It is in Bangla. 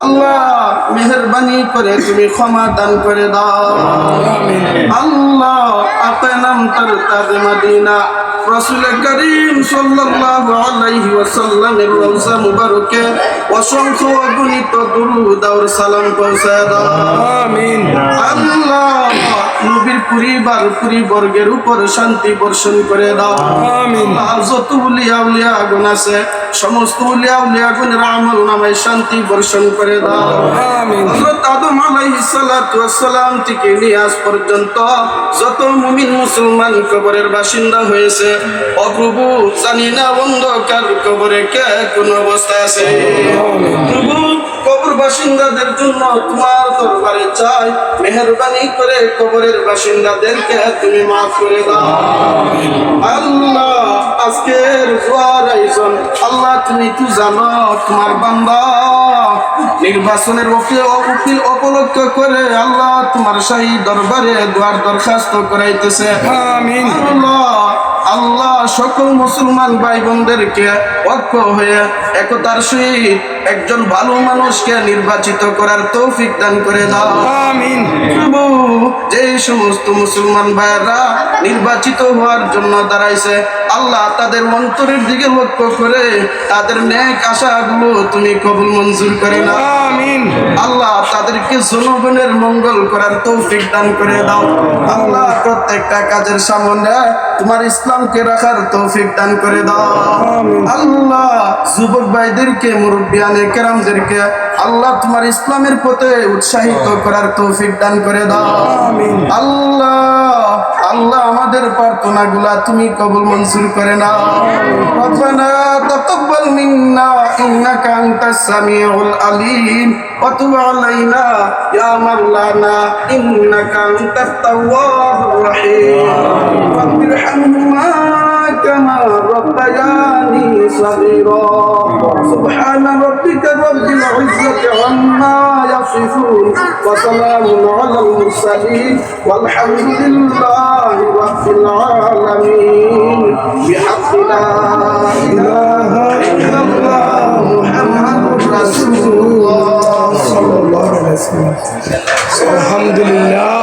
আল্লাহ মেহেরবানি করে তুমি ক্ষমা দান করে দাও। আল্লাহ আপে নাম তার তাজ মদিনা রাসূল করিম সাল্লাল্লাহু আলাইহি ওয়াসাল্লামের রওজা মুবারকে অসংখ্য অগণিত দুরূদ আর সালাম পৌঁছায় দাও। আমিন। আল্লাহ নবীর পরিবর্গের উপর শান্তি বর্ষণ করে দাও। আমিন। যত উলিয়া গুণ আছে সমস্ত উলিয়া গুণের আমল নামায় শান্তি বর্ষণ করে দাও। আমিন। হযরত আদম আলাইহিস সালাতু ওয়াস সালাম থেকে নিয়ে আজ পর্যন্ত যত মুমিন মুসলমান কবরের বাসিন্দা হয়েছে, ও প্রভু জানি না অন্ধকার কবরে কে কোন অবস্থায় আছে। প্রভু কবর বাসিন্দাদের জন্য তোমার দরবারে চাই, মেহেরবানি করে কবরের বাসিন্দাদেরকে তুমি মাফ করে দাও। আল্লাহ আজকের দোয়ার আয়োজন আল্লাহ তুমি তো জানো, তোমার বান্দা নির্বাচনের উকিল উপলক্ষ করে আল্লাহ তোমার শাহী দরবারে দোয়ার দরখাস্ত করাইতেছে। আমিন। আল্লাহ সকল মুসলমান ভাই বোনদেরকে ঐক্য হয়ে একতার সহিত একজন ভালো মানুষকে নির্বাচিত করার তৌফিক দান করে দাও। আমিন। যে সমস্ত মুসলমান ভাইয়েরা নির্বাচিত হওয়ার জন্য দাঁড়াইছে, আল্লাহ তাদের অন্তরের দিকে লক্ষ্য করে তাদের নেক আশাগুলো তুমি কবুল মঞ্জুর করে নাও। আমিন। আল্লাহ তাদেরকে জনগণের মঙ্গল করার তৌফিক দান করে দাও। আল্লাহ প্রত্যেকটা কাজের সামনে তোমার ইসলামকে রাখার তৌফিক দান করে দাও। আল্লাহ যুবক ভাইদেরকে মুরব্বিয়ানে কেরামদেরকে আল্লাহ তোমার ইসলামের পথে উৎসাহিত করার তৌফিক দান করে দাও। আল্লাহ আমাদের প্রার্থনাগুলা তুমি কবুল মঞ্জুর করে নাও। রব্বানা তাকাব্বাল মিন্না ইন্নাকা আনতাস সামিউল আলিম ওয়া তুব আলাইনা ইয়া মাওলানা ইন্নাকা আনতাত তাওয়াবুর রহিম। রাব্বিরহামহুমা কামা রাব্বায়ানি সগীরা। সুবহানা রাব্বিকা রাব্বিল ইজ্জাতি আম্মা ইয়াসিফুন ওয়া সালামুন আলাল মুরসালিন ওয়ালহামদুলিল্লাহি রাব্বিল আলামিন। বিহাqqi লা ইলাহা ইল্লাল্লাহ মুহাম্মাদুর রাসূলুল্লাহ সাল্লাল্লাহু আলাইহি ওয়াসাল্লাম। আলহামদুলিল্লাহ।